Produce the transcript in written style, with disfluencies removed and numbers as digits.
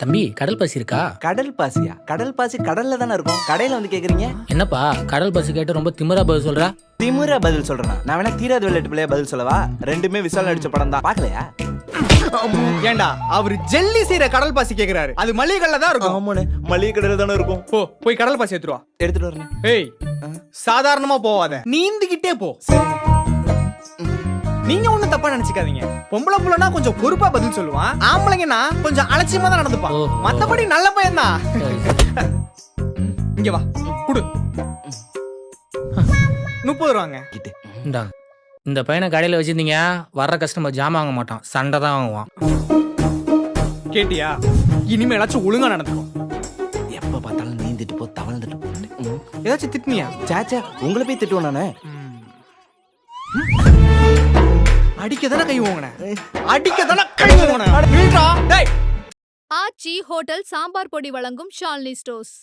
தம்பி கடல் பாசி இருக்கா? கடல் பாசியா? கடல் பாசி கடல்ல தானே இருக்கும். கடையில வந்து கேக்குறீங்க? என்னப்பா கடல் பாசி கேட்டு ரொம்ப திமிரா பதில் சொல்ற? திமுறா பதில் சொல்றேன். நான் வேணா தீராத விளையாட்டு பிள்ளையா பதில் சொல்லவா? ரெண்டுமே விசால் நடிச்ச படம் தான். பாக்கலையா? ஏண்டா அவரு ஜெல்லி செய்யற கடல் பாசி கேக்குறாரு. அது மளிகை கடையில தான் இருக்கும். ஆமாண்ணே, மளிகை கடையில தானே இருக்கும். போய் கடல் பாசி எடுத்துட்டு வா. எடுத்துட்டு வரேன். ஏய் சாதாரணமா போவாத, நீந்திக்கிட்டே போ. நீங்க ஒண்ணும் தப்பா நினைச்சுக்காதீங்க. பொம்பளை புள்ளனா கொஞ்சம் பொறுப்பா பதில் சொல்லுவான். ஆம்பளைங்கன்னா கொஞ்சம் அலட்சியமா தான் நடந்துப்பான். ஓஹோ. மத்தபடி நல்ல பையன் தான். இங்க வா குடு. 30 ரூபாங்க. இந்தாங்க. இந்த பையனை கடையில் வச்சிருந்தீங்க வர்ற கஸ்டமர் ஜாமான் வாங்க மாட்டான், சண்டை தான் வாங்குவான். கேட்டியா? இனிமேலாச்சும் ஒழுங்கா நடந்துக்கும். எப்ப பார்த்தாலும் நீந்திட்டு போ, தவழ்ந்துட்டு போ. ஏதாச்சும் திட்டினியா? சாச்சா, உங்களை போய் திட்டுவோம் நானே. அடிக்கதானே கை வாங்கின, அடிக்கதானே கை வாங்கின. டேய் ஆச்சி ஹோட்டல் சாம்பார் பொடி வழங்கும் ஷாலினி ஸ்டோர்ஸ்.